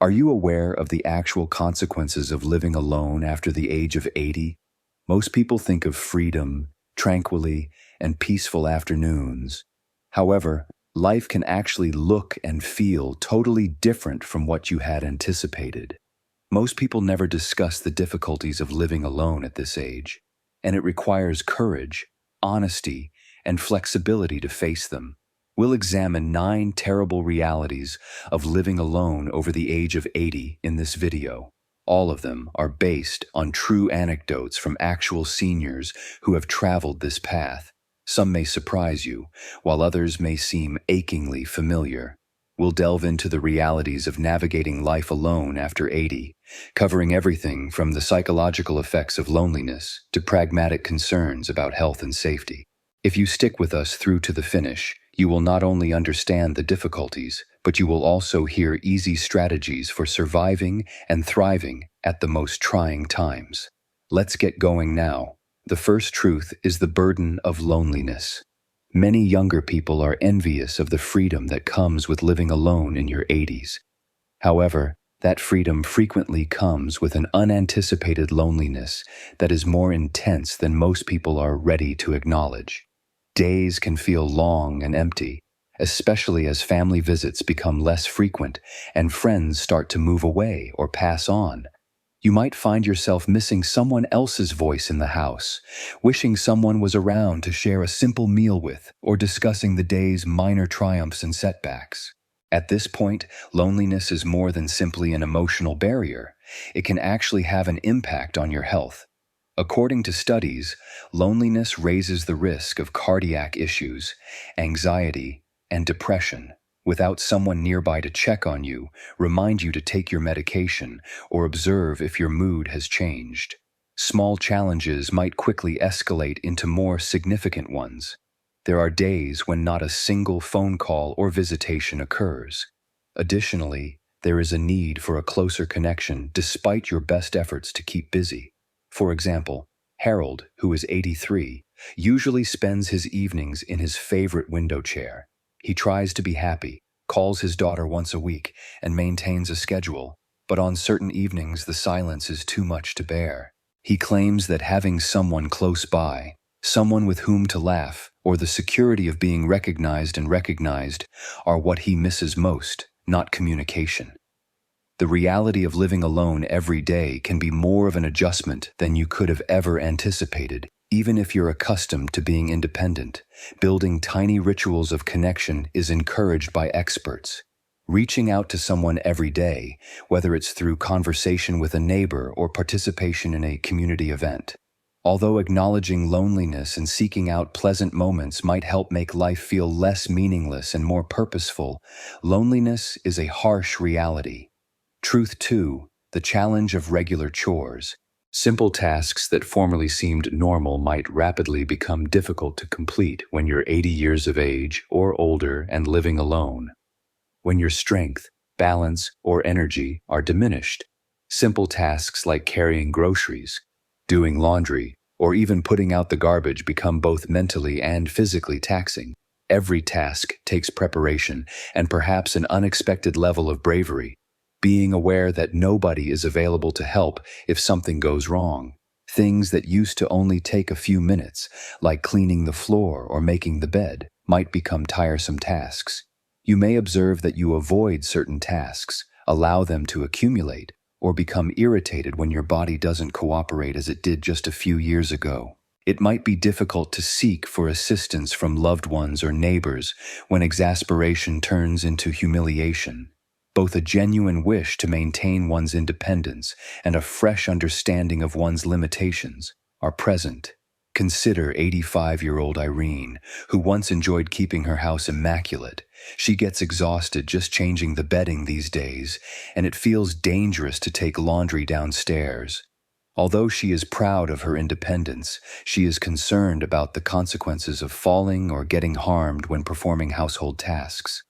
Are you aware of the actual consequences of living alone after the age of 80? Most people think of freedom, tranquility, and peaceful afternoons. However, life can actually look and feel totally different from what you had anticipated. Most people never discuss the difficulties of living alone at this age, and it requires courage, honesty, and flexibility to face them. We'll examine 9 terrible realities of living alone over the age of 80 in this video. All of them are based on true anecdotes from actual seniors who have traveled this path. Some may surprise you, while others may seem achingly familiar. We'll delve into the realities of navigating life alone after 80, covering everything from the psychological effects of loneliness to pragmatic concerns about health and safety. If you stick with us through to the finish, you will not only understand the difficulties, but you will also hear easy strategies for surviving and thriving at the most trying times. Let's get going now. The first truth is the burden of loneliness. Many younger people are envious of the freedom that comes with living alone in your 80s. However, that freedom frequently comes with an unanticipated loneliness that is more intense than most people are ready to acknowledge. Days can feel long and empty, especially as family visits become less frequent and friends start to move away or pass on. You might find yourself missing someone else's voice in the house, wishing someone was around to share a simple meal with, or discussing the day's minor triumphs and setbacks. At this point, loneliness is more than simply an emotional barrier. It can actually have an impact on your health. According to studies, loneliness raises the risk of cardiac issues, anxiety, and depression. Without someone nearby to check on you, remind you to take your medication, or observe if your mood has changed. Small challenges might quickly escalate into more significant ones. There are days when not a single phone call or visitation occurs. Additionally, there is a need for a closer connection despite your best efforts to keep busy. For example, Harold, who is 83, usually spends his evenings in his favorite window chair. He tries to be happy, calls his daughter once a week, and maintains a schedule, but on certain evenings the silence is too much to bear. He claims that having someone close by, someone with whom to laugh, or the security of being recognized are what he misses most, not communication. The reality of living alone every day can be more of an adjustment than you could have ever anticipated. Even if you're accustomed to being independent, building tiny rituals of connection is encouraged by experts. Reaching out to someone every day, whether it's through conversation with a neighbor or participation in a community event. Although acknowledging loneliness and seeking out pleasant moments might help make life feel less meaningless and more purposeful, loneliness is a harsh reality. Truth 2, the challenge of regular chores. Simple tasks that formerly seemed normal might rapidly become difficult to complete when you're 80 years of age or older and living alone. When your strength, balance, or energy are diminished, simple tasks like carrying groceries, doing laundry, or even putting out the garbage become both mentally and physically taxing. Every task takes preparation and perhaps an unexpected level of bravery. Being aware that nobody is available to help if something goes wrong. Things that used to only take a few minutes, like cleaning the floor or making the bed, might become tiresome tasks. You may observe that you avoid certain tasks, allow them to accumulate, or become irritated when your body doesn't cooperate as it did just a few years ago. It might be difficult to seek for assistance from loved ones or neighbors when exasperation turns into humiliation. Both a genuine wish to maintain one's independence and a fresh understanding of one's limitations are present. Consider 85-year-old Irene, who once enjoyed keeping her house immaculate. She gets exhausted just changing the bedding these days, and it feels dangerous to take laundry downstairs. Although she is proud of her independence, she is concerned about the consequences of falling or getting harmed when performing household tasks.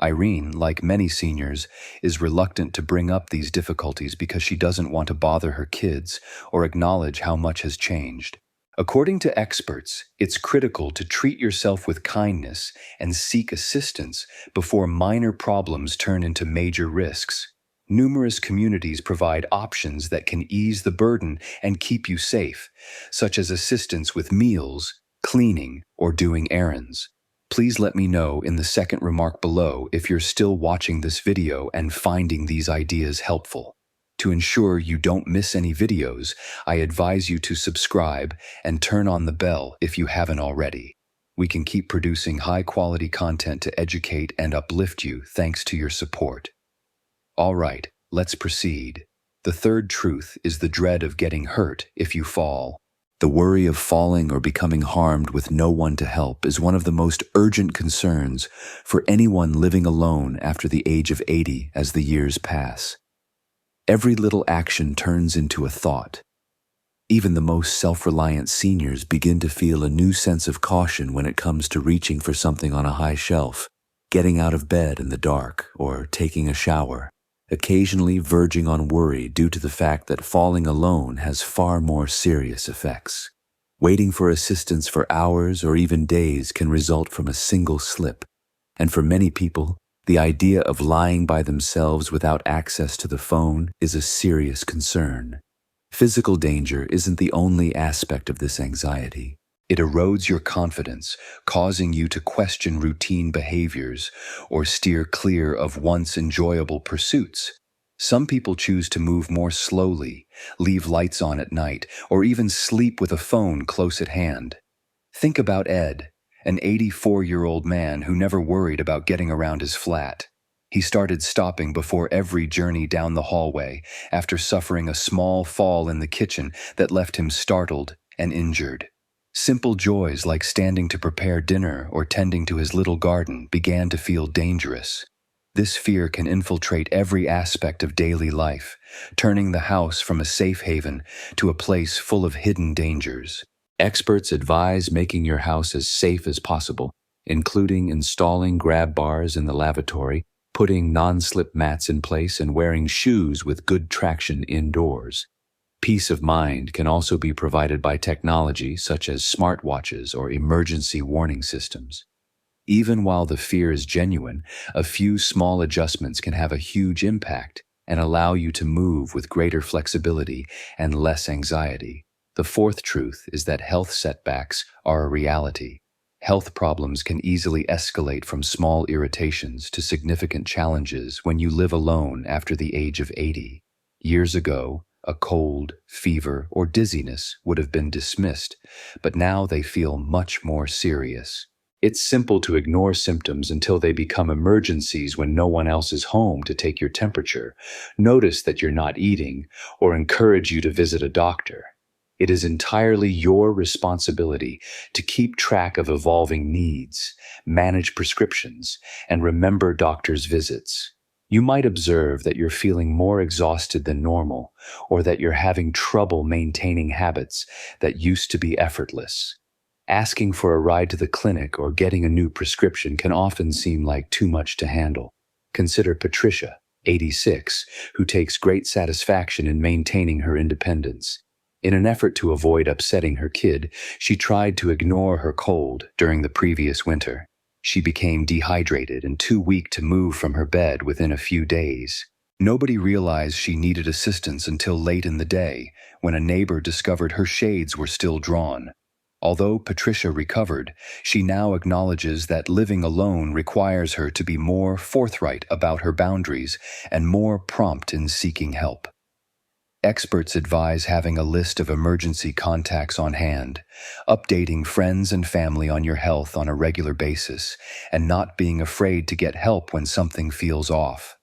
Irene, like many seniors, is reluctant to bring up these difficulties because she doesn't want to bother her kids or acknowledge how much has changed. According to experts, it's critical to treat yourself with kindness and seek assistance before minor problems turn into major risks. Numerous communities provide options that can ease the burden and keep you safe, such as assistance with meals, cleaning, or doing errands. Please let me know in the second remark below if you're still watching this video and finding these ideas helpful. To ensure you don't miss any videos, I advise you to subscribe and turn on the bell if you haven't already. We can keep producing high-quality content to educate and uplift you thanks to your support. All right, let's proceed. The third truth is the dread of getting hurt if you fall. The worry of falling or becoming harmed with no one to help is one of the most urgent concerns for anyone living alone after the age of 80 as the years pass. Every little action turns into a thought. Even the most self-reliant seniors begin to feel a new sense of caution when it comes to reaching for something on a high shelf, getting out of bed in the dark, or taking a shower, occasionally verging on worry due to the fact that falling alone has far more serious effects. Waiting for assistance for hours or even days can result from a single slip, and for many people, the idea of lying by themselves without access to the phone is a serious concern. Physical danger isn't the only aspect of this anxiety. It erodes your confidence, causing you to question routine behaviors or steer clear of once enjoyable pursuits. Some people choose to move more slowly, leave lights on at night, or even sleep with a phone close at hand. Think about Ed, an 84-year-old man who never worried about getting around his flat. He started stopping before every journey down the hallway after suffering a small fall in the kitchen that left him startled and injured. Simple joys like standing to prepare dinner or tending to his little garden began to feel dangerous. This fear can infiltrate every aspect of daily life, turning the house from a safe haven to a place full of hidden dangers. Experts advise making your house as safe as possible, including installing grab bars in the lavatory, putting non-slip mats in place, and wearing shoes with good traction indoors. Peace of mind can also be provided by technology such as smartwatches or emergency warning systems. Even while the fear is genuine, a few small adjustments can have a huge impact and allow you to move with greater flexibility and less anxiety. The fourth truth is that health setbacks are a reality. Health problems can easily escalate from small irritations to significant challenges when you live alone after the age of 80. Years ago, a cold, fever, or dizziness would have been dismissed, but now they feel much more serious. It's simple to ignore symptoms until they become emergencies when no one else is home to take your temperature, notice that you're not eating, or encourage you to visit a doctor. It is entirely your responsibility to keep track of evolving needs, manage prescriptions, and remember doctor's visits. You might observe that you're feeling more exhausted than normal, or that you're having trouble maintaining habits that used to be effortless. Asking for a ride to the clinic or getting a new prescription can often seem like too much to handle. Consider Patricia, 86, who takes great satisfaction in maintaining her independence. In an effort to avoid upsetting her kid, she tried to ignore her cold during the previous winter. She became dehydrated and too weak to move from her bed within a few days. Nobody realized she needed assistance until late in the day, when a neighbor discovered her shades were still drawn. Although Patricia recovered, she now acknowledges that living alone requires her to be more forthright about her boundaries and more prompt in seeking help. Experts advise having a list of emergency contacts on hand, updating friends and family on your health on a regular basis, and not being afraid to get help when something feels off.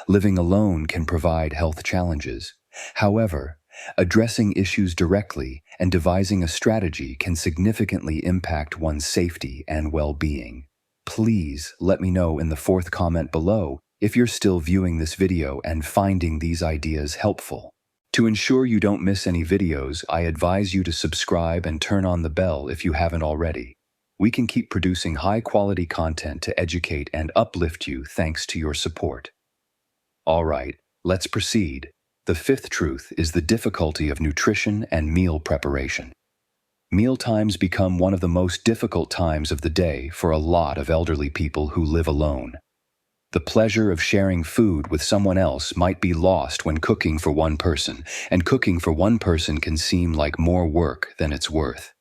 Living alone can provide health challenges. However, addressing issues directly and devising a strategy can significantly impact one's safety and well-being. Please let me know in the fourth comment below if you're still viewing this video and finding these ideas helpful. To ensure you don't miss any videos, I advise you to subscribe and turn on the bell if you haven't already. We can keep producing high-quality content to educate and uplift you thanks to your support. All right, let's proceed. The fifth truth is the difficulty of nutrition and meal preparation. Meal times become one of the most difficult times of the day for a lot of elderly people who live alone. The pleasure of sharing food with someone else might be lost when cooking for one person, and cooking for one person can seem like more work than it's worth.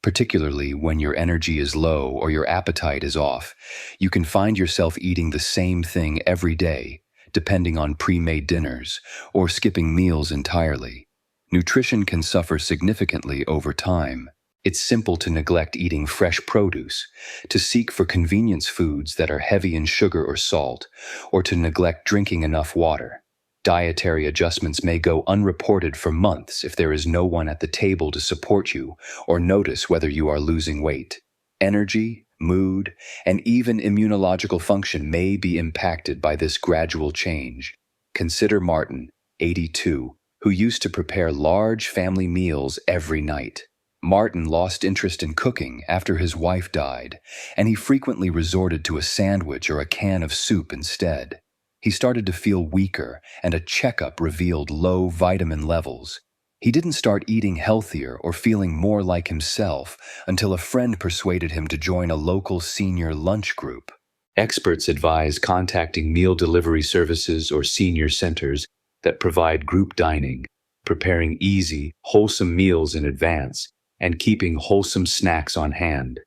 Particularly when your energy is low or your appetite is off, you can find yourself eating the same thing every day, depending on pre-made dinners, or skipping meals entirely. Nutrition can suffer significantly over time. It's simple to neglect eating fresh produce, to seek for convenience foods that are heavy in sugar or salt, or to neglect drinking enough water. Dietary adjustments may go unreported for months if there is no one at the table to support you or notice whether you are losing weight. Energy, mood, and even immunological function may be impacted by this gradual change. Consider Martin, 82, who used to prepare large family meals every night. Martin lost interest in cooking after his wife died, and he frequently resorted to a sandwich or a can of soup instead. He started to feel weaker, and a checkup revealed low vitamin levels. He didn't start eating healthier or feeling more like himself until a friend persuaded him to join a local senior lunch group. Experts advise contacting meal delivery services or senior centers that provide group dining, preparing easy, wholesome meals in advance, and keeping wholesome snacks on hand.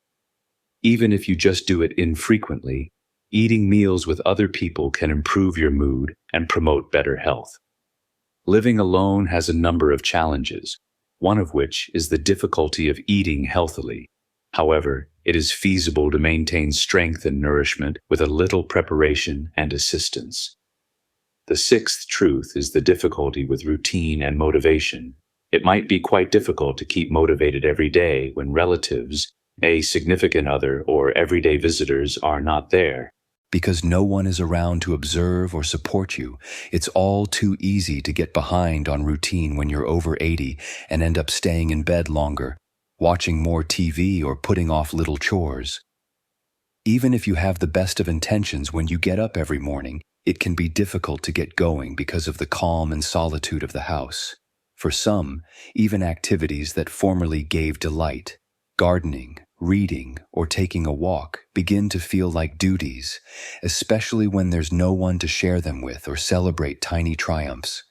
Even if you just do it infrequently, eating meals with other people can improve your mood and promote better health. Living alone has a number of challenges, one of which is the difficulty of eating healthily. However, it is feasible to maintain strength and nourishment with a little preparation and assistance. The sixth truth is the difficulty with routine and motivation. It might be quite difficult to keep motivated every day when relatives, a significant other, or everyday visitors are not there. Because no one is around to observe or support you, it's all too easy to get behind on routine when you're over 80 and end up staying in bed longer, watching more TV, or putting off little chores. Even if you have the best of intentions when you get up every morning, it can be difficult to get going because of the calm and solitude of the house. For some, even activities that formerly gave delight, gardening, reading, or taking a walk, begin to feel like duties, especially when there's no one to share them with or celebrate tiny triumphs.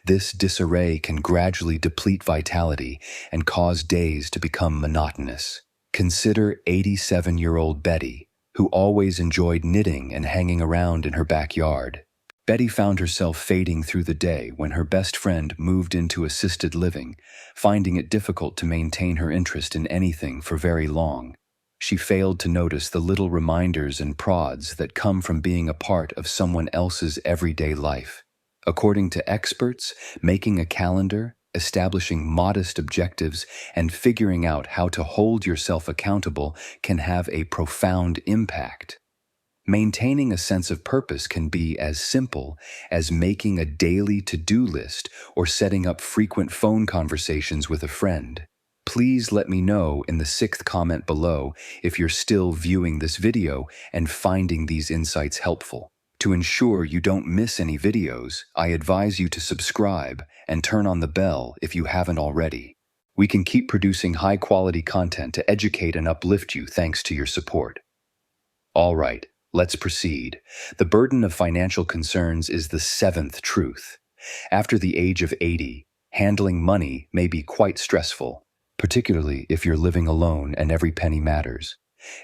This disarray can gradually deplete vitality and cause days to become monotonous. Consider 87-year-old Betty, who always enjoyed knitting and hanging around in her backyard. Betty found herself fading through the day when her best friend moved into assisted living, finding it difficult to maintain her interest in anything for very long. She failed to notice the little reminders and prods that come from being a part of someone else's everyday life. According to experts, making a calendar, establishing modest objectives, and figuring out how to hold yourself accountable can have a profound impact. Maintaining a sense of purpose can be as simple as making a daily to-do list or setting up frequent phone conversations with a friend. Please let me know in the 6th comment below if you're still viewing this video and finding these insights helpful. To ensure you don't miss any videos, I advise you to subscribe and turn on the bell if you haven't already. We can keep producing high-quality content to educate and uplift you thanks to your support. All right. Let's proceed. The burden of financial concerns is the 7th truth. After the age of 80, handling money may be quite stressful, particularly if you're living alone and every penny matters.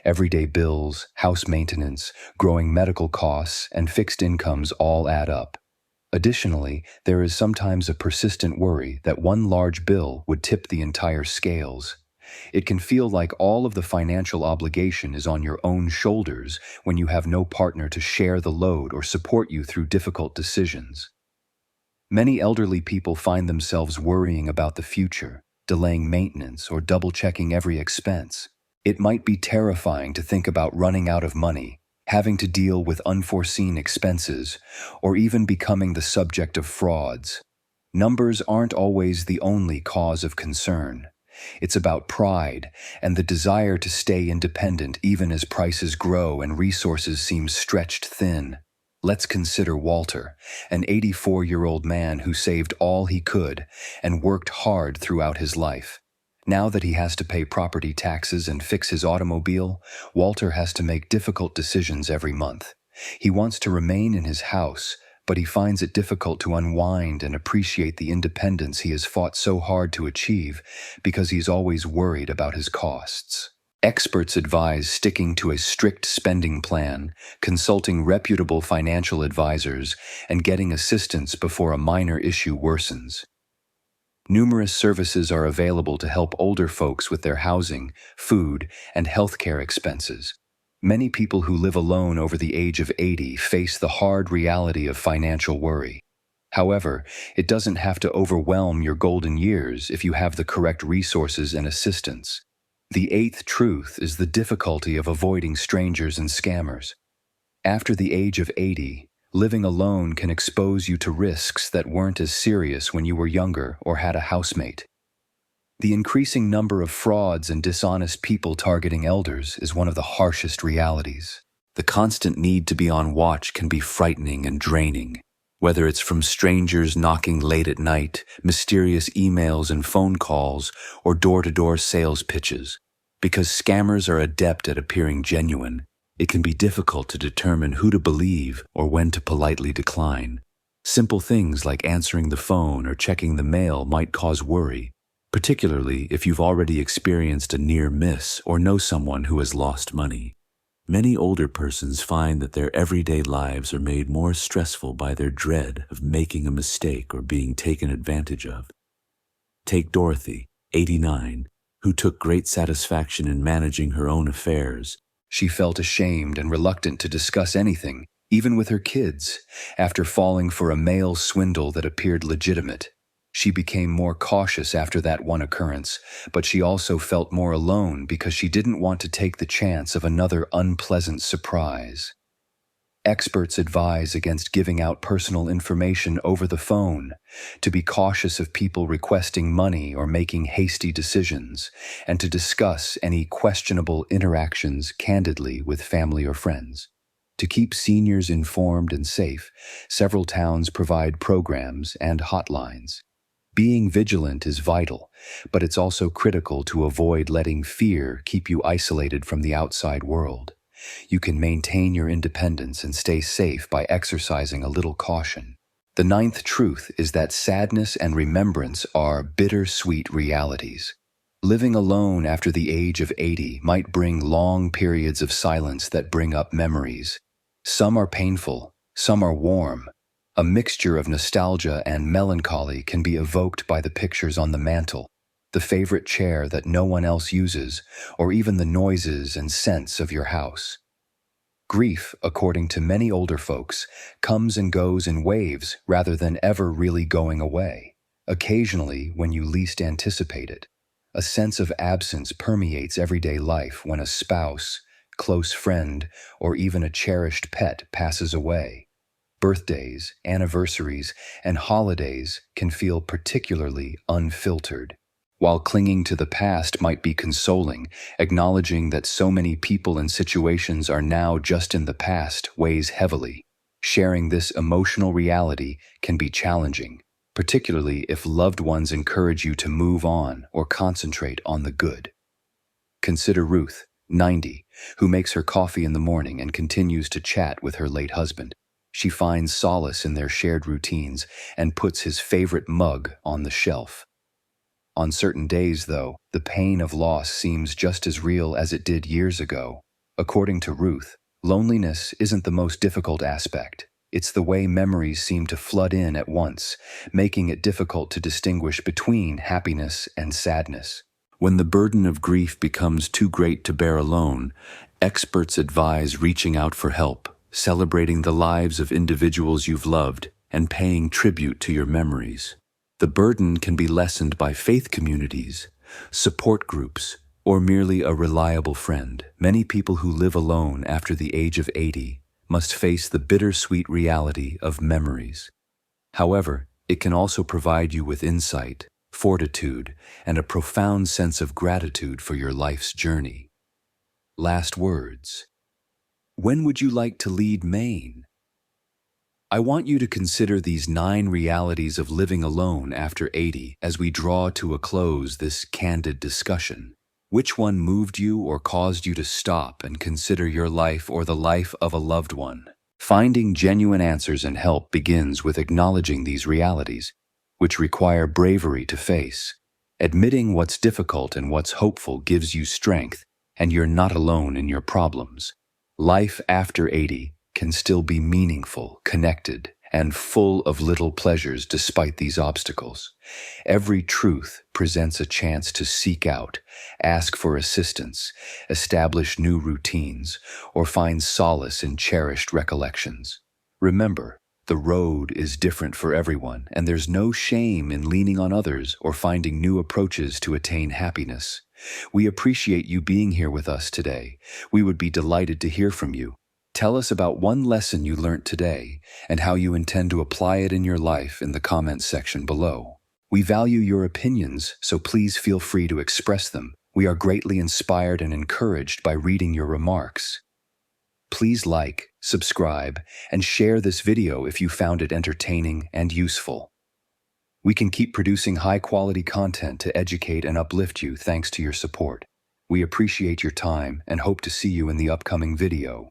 Everyday bills, house maintenance, growing medical costs, and fixed incomes all add up. Additionally, there is sometimes a persistent worry that one large bill would tip the entire scales. It can feel like all of the financial obligation is on your own shoulders when you have no partner to share the load or support you through difficult decisions. Many elderly people find themselves worrying about the future, delaying maintenance, or double-checking every expense. It might be terrifying to think about running out of money, having to deal with unforeseen expenses, or even becoming the subject of frauds. Numbers aren't always the only cause of concern. It's about pride and the desire to stay independent even as prices grow and resources seem stretched thin. Let's consider Walter, an 84-year-old man who saved all he could and worked hard throughout his life. Now that he has to pay property taxes and fix his automobile, Walter has to make difficult decisions every month. He wants to remain in his house, but he finds it difficult to unwind and appreciate the independence he has fought so hard to achieve because he's always worried about his costs. Experts advise sticking to a strict spending plan, consulting reputable financial advisors, and getting assistance before a minor issue worsens. Numerous services are available to help older folks with their housing, food, and healthcare expenses. Many people who live alone over the age of 80 face the hard reality of financial worry. However, it doesn't have to overwhelm your golden years if you have the correct resources and assistance. The eighth truth is the difficulty of avoiding strangers and scammers. After the age of 80, living alone can expose you to risks that weren't as serious when you were younger or had a housemate. The increasing number of frauds and dishonest people targeting elders is one of the harshest realities. The constant need to be on watch can be frightening and draining, whether it's from strangers knocking late at night, mysterious emails and phone calls, or door-to-door sales pitches. Because scammers are adept at appearing genuine, it can be difficult to determine who to believe or when to politely decline. Simple things like answering the phone or checking the mail might cause worry, particularly if you've already experienced a near miss or know someone who has lost money. Many older persons find that their everyday lives are made more stressful by their dread of making a mistake or being taken advantage of. Take Dorothy, 89, who took great satisfaction in managing her own affairs. She felt ashamed and reluctant to discuss anything, even with her kids, after falling for a mail swindle that appeared legitimate. She became more cautious after that one occurrence, but she also felt more alone because she didn't want to take the chance of another unpleasant surprise. Experts advise against giving out personal information over the phone, to be cautious of people requesting money or making hasty decisions, and to discuss any questionable interactions candidly with family or friends. To keep seniors informed and safe, several towns provide programs and hotlines. Being vigilant is vital, but it's also critical to avoid letting fear keep you isolated from the outside world. You can maintain your independence and stay safe by exercising a little caution. The ninth truth is that sadness and remembrance are bittersweet realities. Living alone after the age of 80 might bring long periods of silence that bring up memories. Some are painful, some are warm. A mixture of nostalgia and melancholy can be evoked by the pictures on the mantel, the favorite chair that no one else uses, or even the noises and scents of your house. Grief, according to many older folks, comes and goes in waves rather than ever really going away, occasionally when you least anticipate it. A sense of absence permeates everyday life when a spouse, close friend, or even a cherished pet passes away. Birthdays, anniversaries, and holidays can feel particularly unfiltered. While clinging to the past might be consoling, acknowledging that so many people and situations are now just in the past weighs heavily. Sharing this emotional reality can be challenging, particularly if loved ones encourage you to move on or concentrate on the good. Consider Ruth, 90, who makes her coffee in the morning and continues to chat with her late husband. She finds solace in their shared routines and puts his favorite mug on the shelf. On certain days, though, the pain of loss seems just as real as it did years ago. According to Ruth, loneliness isn't the most difficult aspect. It's the way memories seem to flood in at once, making it difficult to distinguish between happiness and sadness. When the burden of grief becomes too great to bear alone, experts advise reaching out for help, celebrating the lives of individuals you've loved, and paying tribute to your memories. The burden can be lessened by faith communities, support groups, or merely a reliable friend. Many people who live alone after the age of 80 must face the bittersweet reality of memories. However, it can also provide you with insight, fortitude, and a profound sense of gratitude for your life's journey. Last words. When would you like to lead Maine? I want you to consider these 9 realities of living alone after 80 as we draw to a close this candid discussion. Which one moved you or caused you to stop and consider your life or the life of a loved one? Finding genuine answers and help begins with acknowledging these realities, which require bravery to face. Admitting what's difficult and what's hopeful gives you strength, and you're not alone in your problems. Life after 80 can still be meaningful, connected, and full of little pleasures despite these obstacles. Every truth presents a chance to seek out, ask for assistance, establish new routines, or find solace in cherished recollections. Remember, the road is different for everyone, and there's no shame in leaning on others or finding new approaches to attain happiness. We appreciate you being here with us today. We would be delighted to hear from you. Tell us about one lesson you learned today and how you intend to apply it in your life in the comments section below. We value your opinions, so please feel free to express them. We are greatly inspired and encouraged by reading your remarks. Please like, subscribe, and share this video if you found it entertaining and useful. We can keep producing high-quality content to educate and uplift you thanks to your support. We appreciate your time and hope to see you in the upcoming video.